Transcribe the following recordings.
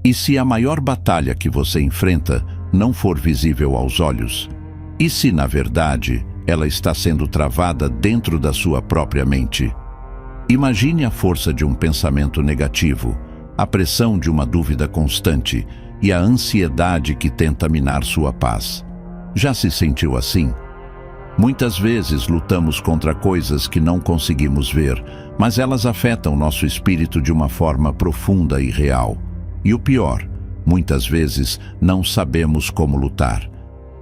E se a maior batalha que você enfrenta não for visível aos olhos? E se, na verdade, ela está sendo travada dentro da sua própria mente? Imagine a força de um pensamento negativo, a pressão de uma dúvida constante e a ansiedade que tenta minar sua paz. Já se sentiu assim? Muitas vezes lutamos contra coisas que não conseguimos ver, mas elas afetam nosso espírito de uma forma profunda e real. E o pior, muitas vezes não sabemos como lutar.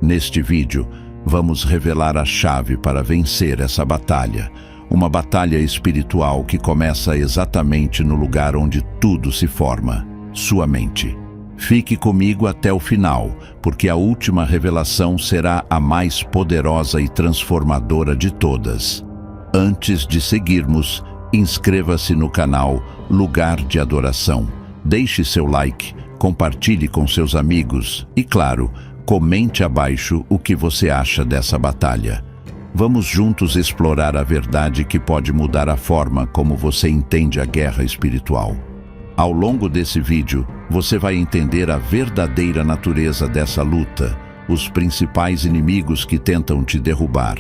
Neste vídeo, vamos revelar a chave para vencer essa batalha. Uma batalha espiritual que começa exatamente no lugar onde tudo se forma, sua mente. Fique comigo até o final, porque a última revelação será a mais poderosa e transformadora de todas. Antes de seguirmos, inscreva-se no canal Lugar de Adoração. Deixe seu like, compartilhe com seus amigos e, claro, comente abaixo o que você acha dessa batalha. Vamos juntos explorar a verdade que pode mudar a forma como você entende a guerra espiritual. Ao longo desse vídeo, você vai entender a verdadeira natureza dessa luta, os principais inimigos que tentam te derrubar.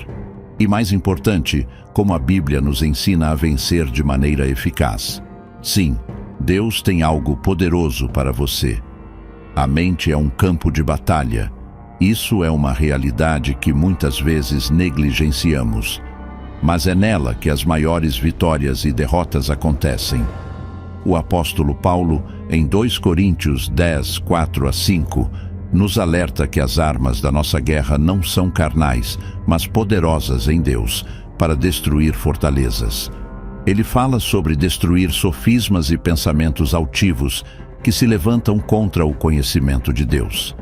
E mais importante, como a Bíblia nos ensina a vencer de maneira eficaz. Sim, Deus tem algo poderoso para você. A mente é um campo de batalha. Isso é uma realidade que muitas vezes negligenciamos. Mas é nela que as maiores vitórias e derrotas acontecem. O apóstolo Paulo, em 2 Coríntios 10, 4-5, nos alerta que as armas da nossa guerra não são carnais, mas poderosas em Deus, para destruir fortalezas. Ele fala sobre destruir sofismas e pensamentos altivos que se levantam contra o conhecimento de Deus.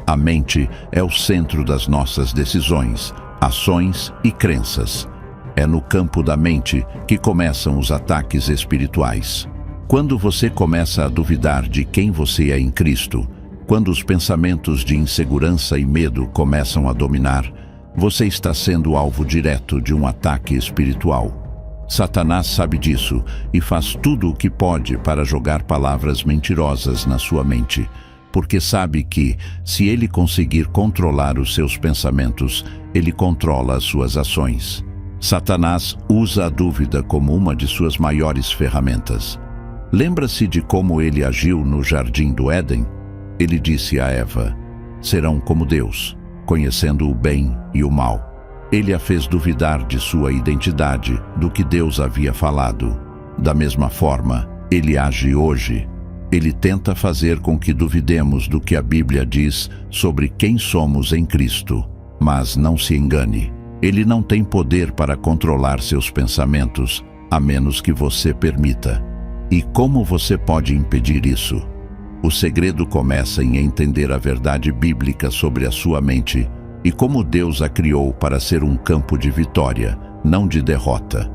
A mente é o centro das nossas decisões, ações e crenças. É no campo da mente que começam os ataques espirituais. Quando você começa a duvidar de quem você é em Cristo, quando os pensamentos de insegurança e medo começam a dominar, você está sendo alvo direto de um ataque espiritual. Satanás sabe disso e faz tudo o que pode para jogar palavras mentirosas na sua mente, porque sabe que, se ele conseguir controlar os seus pensamentos, ele controla as suas ações. Satanás usa a dúvida como uma de suas maiores ferramentas. Lembra-se de como ele agiu no Jardim do Éden? Ele disse a Eva: serão como Deus, conhecendo o bem e o mal. Ele a fez duvidar de sua identidade, do que Deus havia falado. Da mesma forma, ele age hoje. Ele tenta fazer com que duvidemos do que a Bíblia diz sobre quem somos em Cristo. Mas não se engane, ele não tem poder para controlar seus pensamentos, a menos que você permita. E como você pode impedir isso? O segredo começa em entender a verdade bíblica sobre a sua mente e como Deus a criou para ser um campo de vitória, não de derrota.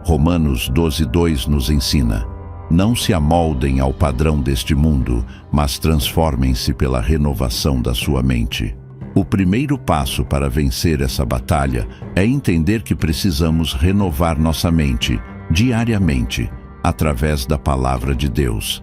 Romanos 12:2 nos ensina: não se amoldem ao padrão deste mundo, mas transformem-se pela renovação da sua mente. O primeiro passo para vencer essa batalha é entender que precisamos renovar nossa mente, diariamente, através da palavra de Deus.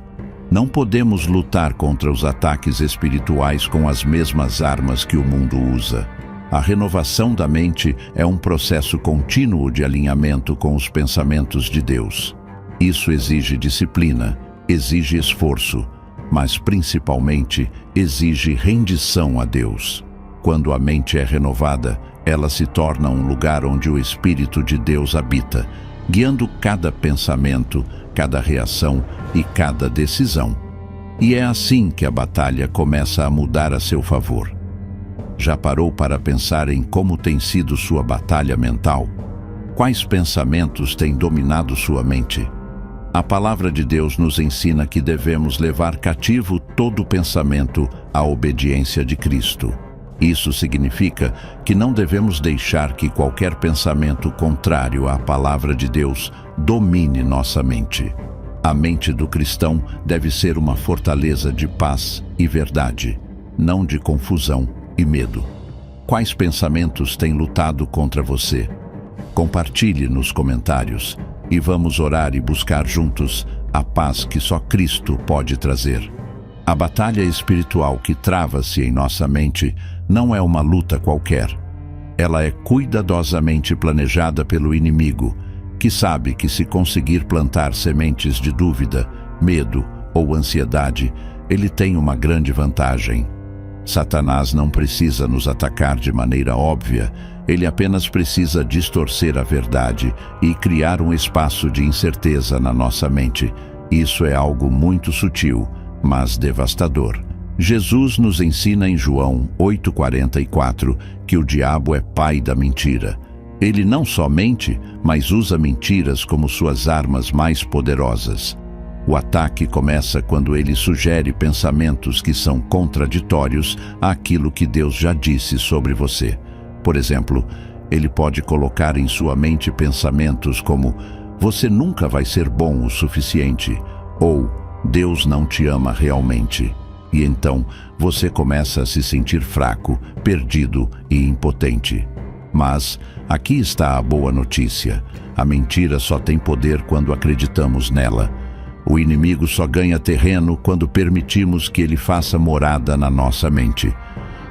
Não podemos lutar contra os ataques espirituais com as mesmas armas que o mundo usa. A renovação da mente é um processo contínuo de alinhamento com os pensamentos de Deus. Isso exige disciplina, exige esforço, mas principalmente exige rendição a Deus. Quando a mente é renovada, ela se torna um lugar onde o Espírito de Deus habita, guiando cada pensamento, cada reação e cada decisão. E é assim que a batalha começa a mudar a seu favor. Já parou para pensar em como tem sido sua batalha mental? Quais pensamentos têm dominado sua mente? A palavra de Deus nos ensina que devemos levar cativo todo pensamento à obediência de Cristo. Isso significa que não devemos deixar que qualquer pensamento contrário à palavra de Deus domine nossa mente. A mente do cristão deve ser uma fortaleza de paz e verdade, não de confusão e medo. Quais pensamentos têm lutado contra você? Compartilhe nos comentários e vamos orar e buscar juntos a paz que só Cristo pode trazer. A batalha espiritual que trava-se em nossa mente não é uma luta qualquer. Ela é cuidadosamente planejada pelo inimigo, que sabe que se conseguir plantar sementes de dúvida, medo ou ansiedade, ele tem uma grande vantagem. Satanás não precisa nos atacar de maneira óbvia, ele apenas precisa distorcer a verdade e criar um espaço de incerteza na nossa mente. Isso é algo muito sutil, mas devastador. Jesus nos ensina em João 8,44 que o diabo é pai da mentira. Ele não só mente, mas usa mentiras como suas armas mais poderosas. O ataque começa quando ele sugere pensamentos que são contraditórios àquilo que Deus já disse sobre você. Por exemplo, ele pode colocar em sua mente pensamentos como "você nunca vai ser bom o suficiente" ou "Deus não te ama realmente". E então você começa a se sentir fraco, perdido e impotente. Mas aqui está a boa notícia: a mentira só tem poder quando acreditamos nela. O inimigo só ganha terreno quando permitimos que ele faça morada na nossa mente.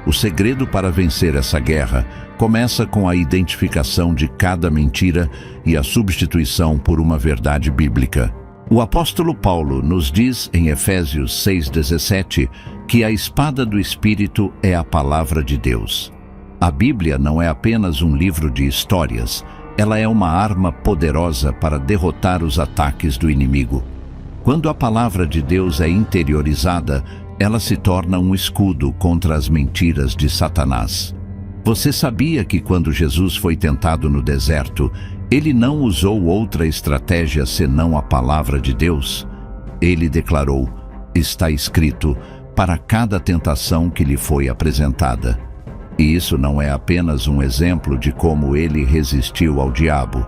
O segredo para vencer essa guerra começa com a identificação de cada mentira e a substituição por uma verdade bíblica. O apóstolo Paulo nos diz em Efésios 6,17 que a espada do Espírito é a palavra de Deus. A Bíblia não é apenas um livro de histórias, ela é uma arma poderosa para derrotar os ataques do inimigo. Quando a palavra de Deus é interiorizada, ela se torna um escudo contra as mentiras de Satanás. Você sabia que quando Jesus foi tentado no deserto, ele não usou outra estratégia senão a palavra de Deus? Ele declarou: "Está escrito", para cada tentação que lhe foi apresentada. E isso não é apenas um exemplo de como ele resistiu ao diabo,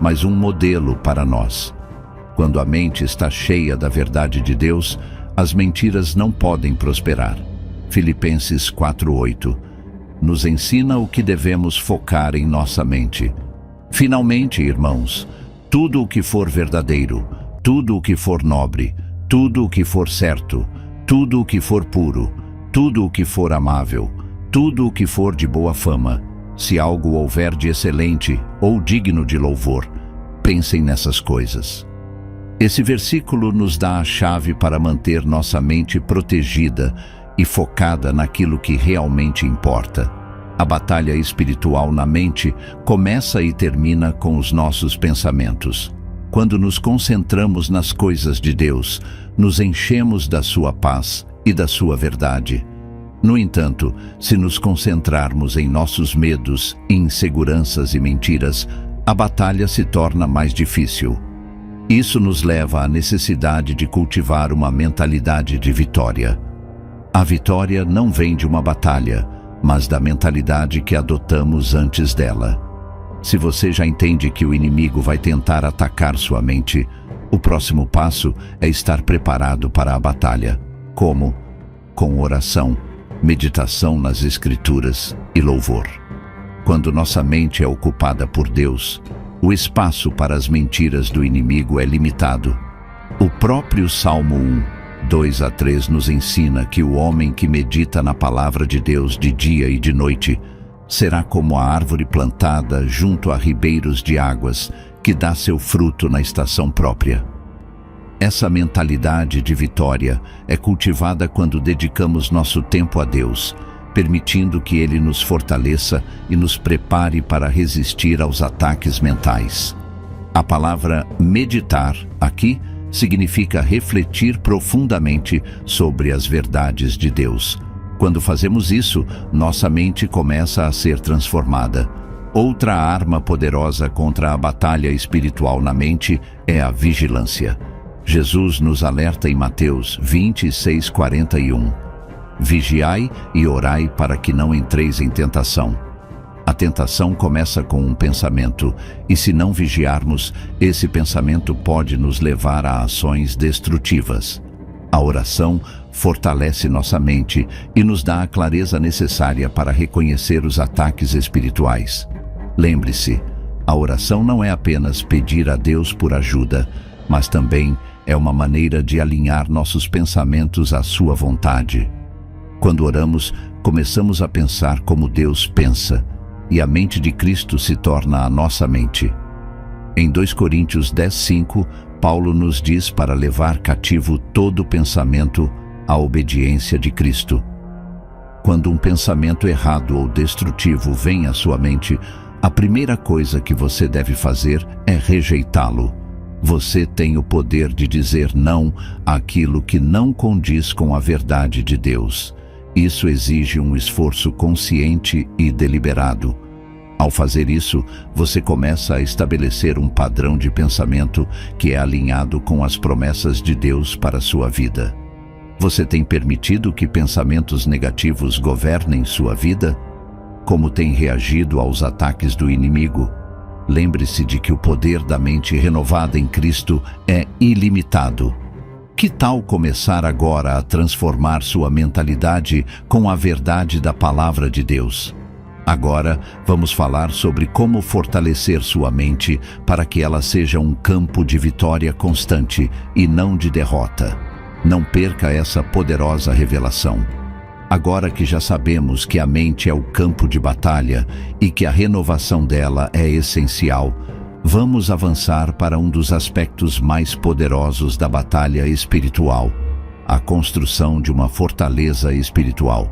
mas um modelo para nós. Quando a mente está cheia da verdade de Deus, as mentiras não podem prosperar. Filipenses 4:8 nos ensina o que devemos focar em nossa mente. Finalmente, irmãos, tudo o que for verdadeiro, tudo o que for nobre, tudo o que for certo, tudo o que for puro, tudo o que for amável, tudo o que for de boa fama, se algo houver de excelente ou digno de louvor, pensem nessas coisas. Esse versículo nos dá a chave para manter nossa mente protegida e focada naquilo que realmente importa. A batalha espiritual na mente começa e termina com os nossos pensamentos. Quando nos concentramos nas coisas de Deus, nos enchemos da sua paz e da sua verdade. No entanto, se nos concentrarmos em nossos medos, inseguranças e mentiras, a batalha se torna mais difícil. Isso nos leva à necessidade de cultivar uma mentalidade de vitória. A vitória não vem de uma batalha, mas da mentalidade que adotamos antes dela. Se você já entende que o inimigo vai tentar atacar sua mente, o próximo passo é estar preparado para a batalha. Como? Com oração, meditação nas Escrituras e louvor. Quando nossa mente é ocupada por Deus, o espaço para as mentiras do inimigo é limitado. O próprio Salmo 1:2-3 nos ensina que o homem que medita na palavra de Deus de dia e de noite será como a árvore plantada junto a ribeiros de águas, que dá seu fruto na estação própria. Essa mentalidade de vitória é cultivada quando dedicamos nosso tempo a Deus, permitindo que Ele nos fortaleça e nos prepare para resistir aos ataques mentais. A palavra meditar aqui significa refletir profundamente sobre as verdades de Deus. Quando fazemos isso, nossa mente começa a ser transformada. Outra arma poderosa contra a batalha espiritual na mente é a vigilância. Jesus nos alerta em Mateus 26:41. Vigiai e orai para que não entreis em tentação. A tentação começa com um pensamento, e se não vigiarmos, esse pensamento pode nos levar a ações destrutivas. A oração fortalece nossa mente e nos dá a clareza necessária para reconhecer os ataques espirituais. Lembre-se, a oração não é apenas pedir a Deus por ajuda, mas também é uma maneira de alinhar nossos pensamentos à sua vontade. Quando oramos, começamos a pensar como Deus pensa, e a mente de Cristo se torna a nossa mente. Em 2 Coríntios 10:5, Paulo nos diz para levar cativo todo pensamento à obediência de Cristo. Quando um pensamento errado ou destrutivo vem à sua mente, a primeira coisa que você deve fazer é rejeitá-lo. Você tem o poder de dizer não àquilo que não condiz com a verdade de Deus. Isso exige um esforço consciente e deliberado. Ao fazer isso, você começa a estabelecer um padrão de pensamento que é alinhado com as promessas de Deus para a sua vida. Você tem permitido que pensamentos negativos governem sua vida? Como tem reagido aos ataques do inimigo? Lembre-se de que o poder da mente renovada em Cristo é ilimitado. Que tal começar agora a transformar sua mentalidade com a verdade da Palavra de Deus? Agora, vamos falar sobre como fortalecer sua mente para que ela seja um campo de vitória constante e não de derrota. Não perca essa poderosa revelação. Agora que já sabemos que a mente é o campo de batalha e que a renovação dela é essencial, vamos avançar para um dos aspectos mais poderosos da batalha espiritual, a construção de uma fortaleza espiritual.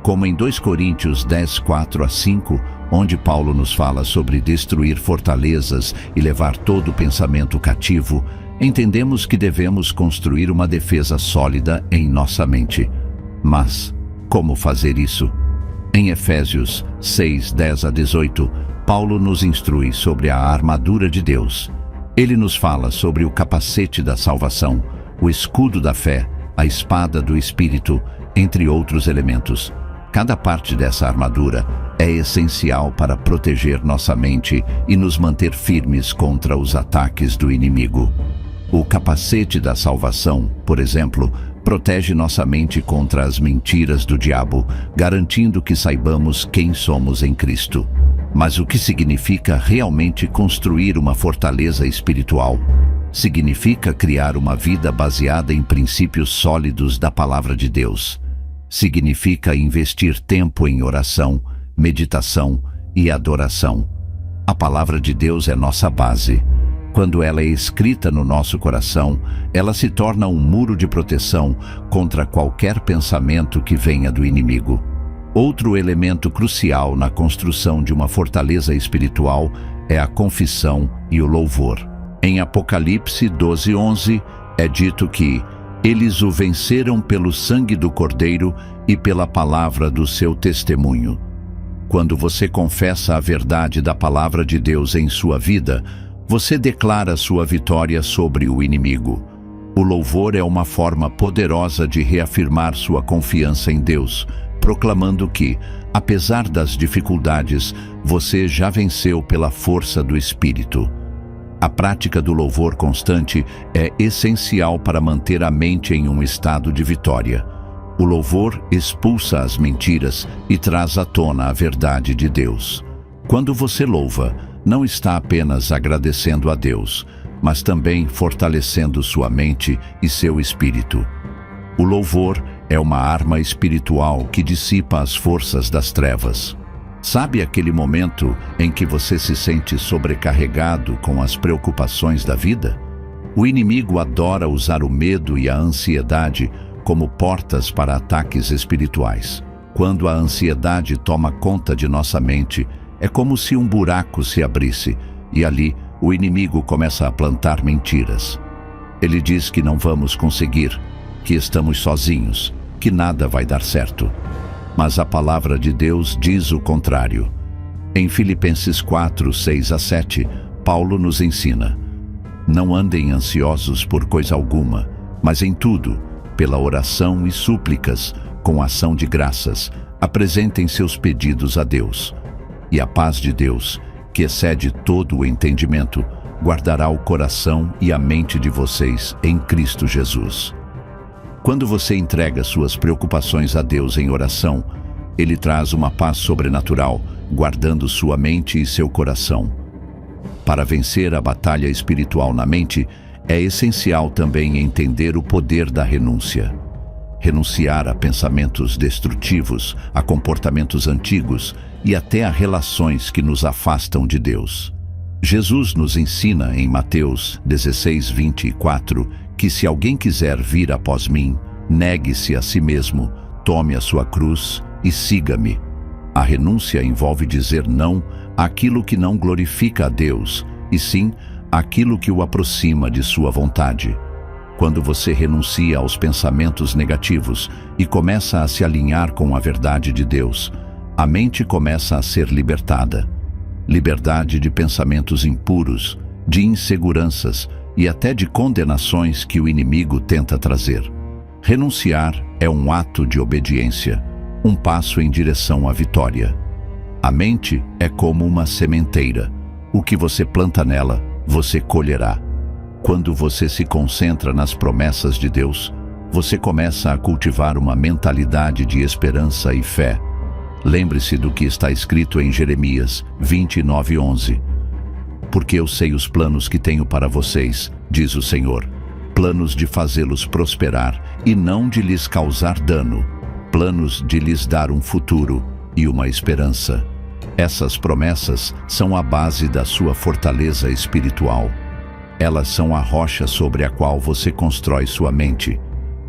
Como em 2 Coríntios 10:4-5, onde Paulo nos fala sobre destruir fortalezas e levar todo pensamento cativo, entendemos que devemos construir uma defesa sólida em nossa mente. Mas como fazer isso? Em Efésios 6:10-18, Paulo nos instrui sobre a armadura de Deus. Ele nos fala sobre o capacete da salvação, o escudo da fé, a espada do Espírito, entre outros elementos. Cada parte dessa armadura é essencial para proteger nossa mente e nos manter firmes contra os ataques do inimigo. O capacete da salvação, por exemplo, protege nossa mente contra as mentiras do diabo, garantindo que saibamos quem somos em Cristo. Mas o que significa realmente construir uma fortaleza espiritual? Significa criar uma vida baseada em princípios sólidos da Palavra de Deus. Significa investir tempo em oração, meditação e adoração. A Palavra de Deus é nossa base. Quando ela é escrita no nosso coração, ela se torna um muro de proteção contra qualquer pensamento que venha do inimigo. Outro elemento crucial na construção de uma fortaleza espiritual é a confissão e o louvor. Em Apocalipse 12:11 é dito que eles o venceram pelo sangue do Cordeiro e pela palavra do seu testemunho. Quando você confessa a verdade da Palavra de Deus em sua vida, você declara sua vitória sobre o inimigo. O louvor é uma forma poderosa de reafirmar sua confiança em Deus, proclamando que, apesar das dificuldades, você já venceu pela força do Espírito. A prática do louvor constante é essencial para manter a mente em um estado de vitória. O louvor expulsa as mentiras e traz à tona a verdade de Deus. Quando você louva, não está apenas agradecendo a Deus, mas também fortalecendo sua mente e seu espírito. O louvor é uma arma espiritual que dissipa as forças das trevas. Sabe aquele momento em que você se sente sobrecarregado com as preocupações da vida? O inimigo adora usar o medo e a ansiedade como portas para ataques espirituais. Quando a ansiedade toma conta de nossa mente, é como se um buraco se abrisse e ali o inimigo começa a plantar mentiras. Ele diz que não vamos conseguir, que estamos sozinhos, que nada vai dar certo. Mas a Palavra de Deus diz o contrário. Em Filipenses 4:6-7, Paulo nos ensina: não andem ansiosos por coisa alguma, mas em tudo, pela oração e súplicas, com ação de graças, apresentem seus pedidos a Deus. E a paz de Deus, que excede todo o entendimento, guardará o coração e a mente de vocês em Cristo Jesus. Quando você entrega suas preocupações a Deus em oração, Ele traz uma paz sobrenatural, guardando sua mente e seu coração. Para vencer a batalha espiritual na mente, É essencial também entender o poder da renúncia. Renunciar a pensamentos destrutivos, a comportamentos antigos e até a relações que nos afastam de Deus. Jesus nos ensina em Mateus 16:24 que se alguém quiser vir após mim, negue-se a si mesmo, tome a sua cruz e siga-me. A renúncia envolve dizer não àquilo que não glorifica a Deus, e sim àquilo que o aproxima de sua vontade. Quando você renuncia aos pensamentos negativos e começa a se alinhar com a verdade de Deus, a mente começa a ser libertada. Liberdade de pensamentos impuros, de inseguranças e até de condenações que o inimigo tenta trazer. Renunciar é um ato de obediência, um passo em direção à vitória. A mente é como uma sementeira. O que você planta nela, você colherá. Quando você se concentra nas promessas de Deus, você começa a cultivar uma mentalidade de esperança e fé. Lembre-se do que está escrito em Jeremias 29:11. Porque eu sei os planos que tenho para vocês, diz o Senhor, planos de fazê-los prosperar e não de lhes causar dano, planos de lhes dar um futuro e uma esperança. Essas promessas são a base da sua fortaleza espiritual. Elas são a rocha sobre a qual você constrói sua mente.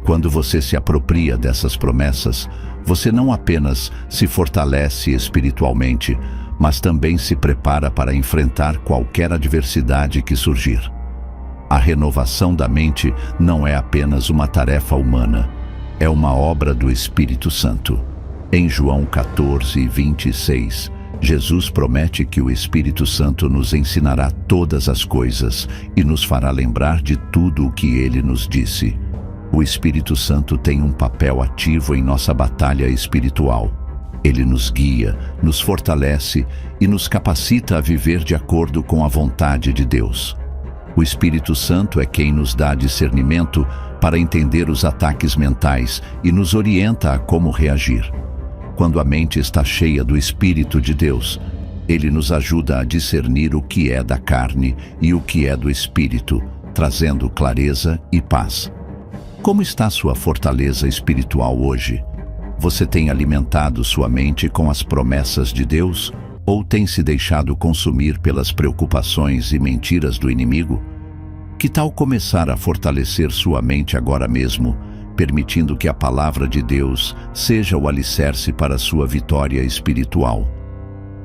Quando você se apropria dessas promessas, você não apenas se fortalece espiritualmente, mas também se prepara para enfrentar qualquer adversidade que surgir. A renovação da mente não é apenas uma tarefa humana, é uma obra do Espírito Santo. Em João 14:26, Jesus promete que o Espírito Santo nos ensinará todas as coisas e nos fará lembrar de tudo o que ele nos disse. O Espírito Santo tem um papel ativo em nossa batalha espiritual. Ele nos guia, nos fortalece e nos capacita a viver de acordo com a vontade de Deus. O Espírito Santo é quem nos dá discernimento para entender os ataques mentais e nos orienta a como reagir. Quando a mente está cheia do Espírito de Deus, ele nos ajuda a discernir o que é da carne e o que é do Espírito, trazendo clareza e paz. Como está sua fortaleza espiritual hoje? Você tem alimentado sua mente com as promessas de Deus ou tem se deixado consumir pelas preocupações e mentiras do inimigo? Que tal começar a fortalecer sua mente agora mesmo, permitindo que a palavra de Deus seja o alicerce para sua vitória espiritual?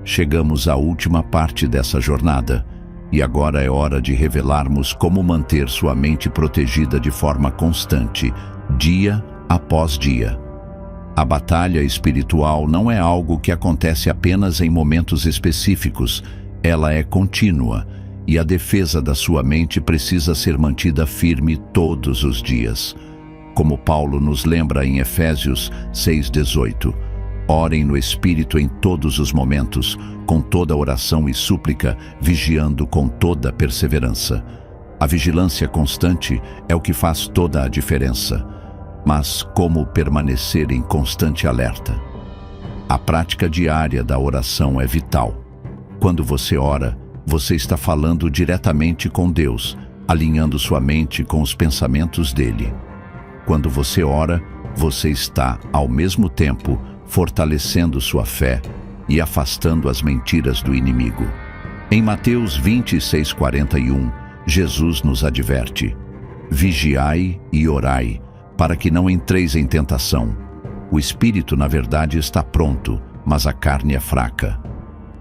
Chegamos à última parte dessa jornada, e agora é hora de revelarmos como manter sua mente protegida de forma constante, dia após dia. A batalha espiritual não é algo que acontece apenas em momentos específicos, ela é contínua, e a defesa da sua mente precisa ser mantida firme todos os dias. Como Paulo nos lembra em Efésios 6:18, orem no Espírito em todos os momentos, com toda oração e súplica, vigiando com toda perseverança. A vigilância constante é o que faz toda a diferença. Mas como permanecer em constante alerta? A prática diária da oração é vital. Quando você ora, você está falando diretamente com Deus, alinhando sua mente com os pensamentos dele. Quando você ora, você está, ao mesmo tempo, fortalecendo sua fé e afastando as mentiras do inimigo. Em Mateus 26:41, Jesus nos adverte: vigiai e orai, para que não entreis em tentação. O espírito, na verdade, está pronto, mas a carne é fraca.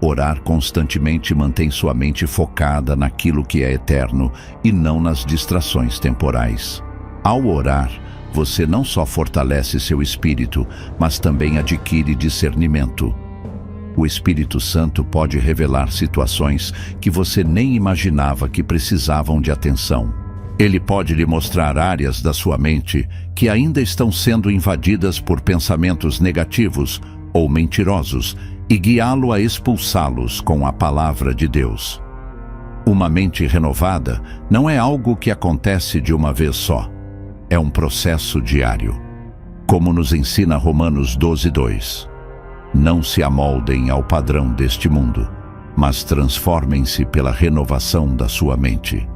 Orar constantemente mantém sua mente focada naquilo que é eterno e não nas distrações temporais. Ao orar, você não só fortalece seu espírito, mas também adquire discernimento. O Espírito Santo pode revelar situações que você nem imaginava que precisavam de atenção. Ele pode lhe mostrar áreas da sua mente que ainda estão sendo invadidas por pensamentos negativos ou mentirosos e guiá-lo a expulsá-los com a palavra de Deus. Uma mente renovada não é algo que acontece de uma vez só. É um processo diário. Como nos ensina Romanos 12:2. Não se amoldem ao padrão deste mundo, mas transformem-se pela renovação da sua mente.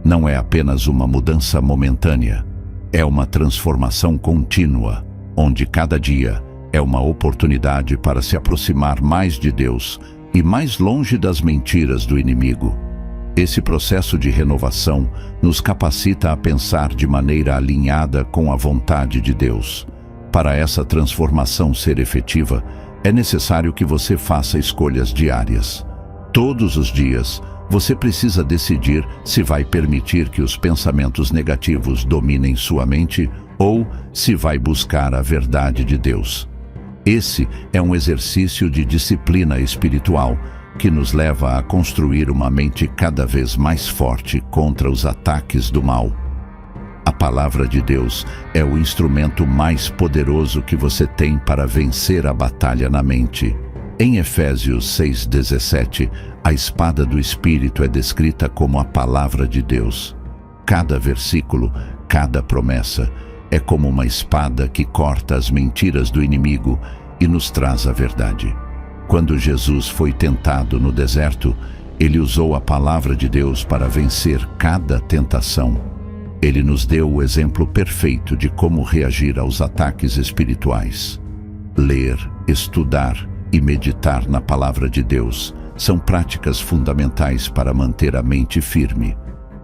não é apenas uma mudança momentânea, é uma transformação contínua, onde cada dia é uma oportunidade para se aproximar mais de Deus e mais longe das mentiras do inimigo. Esse processo de renovação nos capacita a pensar de maneira alinhada com a vontade de Deus. Para essa transformação ser efetiva, é necessário que você faça escolhas diárias. Todos os dias, você precisa decidir se vai permitir que os pensamentos negativos dominem sua mente ou se vai buscar a verdade de Deus. Esse é um exercício de disciplina espiritual que nos leva a construir uma mente cada vez mais forte contra os ataques do mal. A palavra de Deus é o instrumento mais poderoso que você tem para vencer a batalha na mente. Em Efésios 6:17, a espada do Espírito é descrita como a palavra de Deus. Cada versículo, cada promessa, é como uma espada que corta as mentiras do inimigo e nos traz a verdade. Quando Jesus foi tentado no deserto, ele usou a palavra de Deus para vencer cada tentação. Ele nos deu o exemplo perfeito de como reagir aos ataques espirituais. Ler, estudar e meditar na palavra de Deus são práticas fundamentais para manter a mente firme.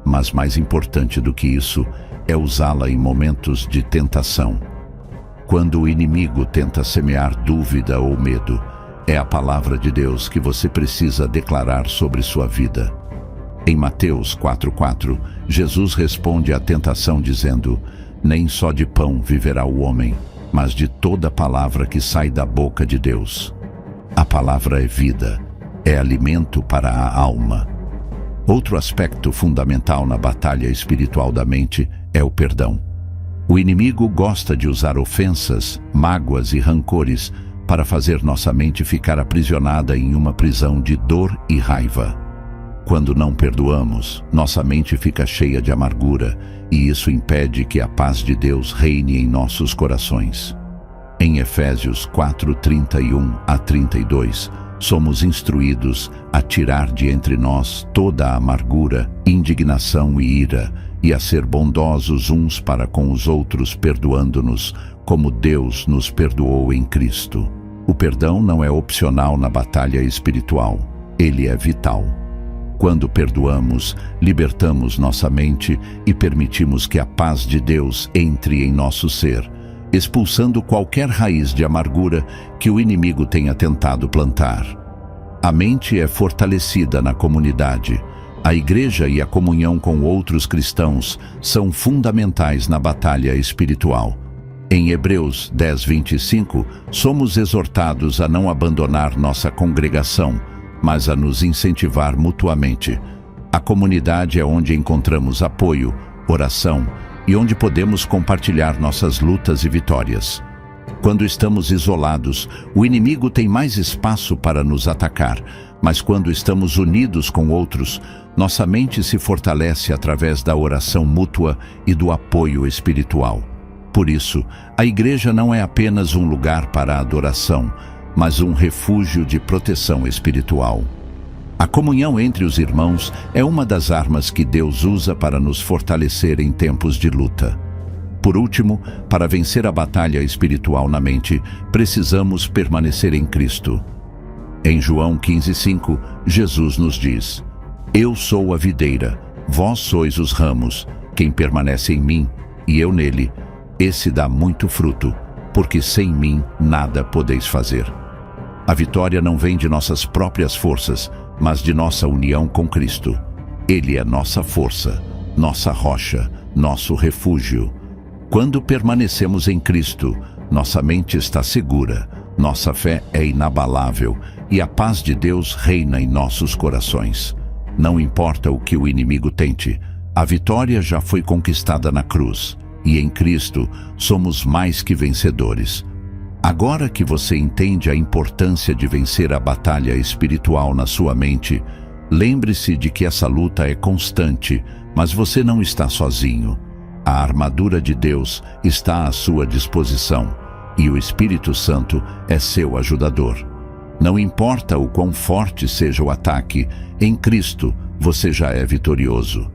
Mas mais importante do que isso é usá-la em momentos de tentação. Quando o inimigo tenta semear dúvida ou medo, é a palavra de Deus que você precisa declarar sobre sua vida. Em Mateus 4:4, Jesus responde à tentação dizendo: "Nem só de pão viverá o homem, mas de toda palavra que sai da boca de Deus." A palavra é vida, é alimento para a alma. Outro aspecto fundamental na batalha espiritual da mente é o perdão. O inimigo gosta de usar ofensas, mágoas e rancores para fazer nossa mente ficar aprisionada em uma prisão de dor e raiva. Quando não perdoamos, nossa mente fica cheia de amargura e isso impede que a paz de Deus reine em nossos corações. Em Efésios 4:31-32, somos instruídos a tirar de entre nós toda a amargura, indignação e ira, e a ser bondosos uns para com os outros, perdoando-nos, como Deus nos perdoou em Cristo. O perdão não é opcional na batalha espiritual, ele é vital. Quando perdoamos, libertamos nossa mente e permitimos que a paz de Deus entre em nosso ser, expulsando qualquer raiz de amargura que o inimigo tenha tentado plantar. A mente é fortalecida na comunidade. A igreja e a comunhão com outros cristãos são fundamentais na batalha espiritual. Em Hebreus 10:25, somos exortados a não abandonar nossa congregação, mas a nos incentivar mutuamente. A comunidade é onde encontramos apoio, oração e onde podemos compartilhar nossas lutas e vitórias. Quando estamos isolados, o inimigo tem mais espaço para nos atacar, mas quando estamos unidos com outros, nossa mente se fortalece através da oração mútua e do apoio espiritual. Por isso, a igreja não é apenas um lugar para a adoração, mas um refúgio de proteção espiritual. A comunhão entre os irmãos é uma das armas que Deus usa para nos fortalecer em tempos de luta. Por último, para vencer a batalha espiritual na mente, precisamos permanecer em Cristo. Em João 15:5, Jesus nos diz: "Eu sou a videira, vós sois os ramos. Quem permanece em mim e eu nele, esse dá muito fruto, porque sem mim nada podeis fazer." A vitória não vem de nossas próprias forças, mas de nossa união com Cristo. Ele é nossa força, nossa rocha, nosso refúgio. Quando permanecemos em Cristo, nossa mente está segura, nossa fé é inabalável e a paz de Deus reina em nossos corações. Não importa o que o inimigo tente, a vitória já foi conquistada na cruz, e em Cristo somos mais que vencedores. Agora que você entende a importância de vencer a batalha espiritual na sua mente, lembre-se de que essa luta é constante, mas você não está sozinho. A armadura de Deus está à sua disposição, e o Espírito Santo é seu ajudador. Não importa o quão forte seja o ataque, em Cristo você já é vitorioso.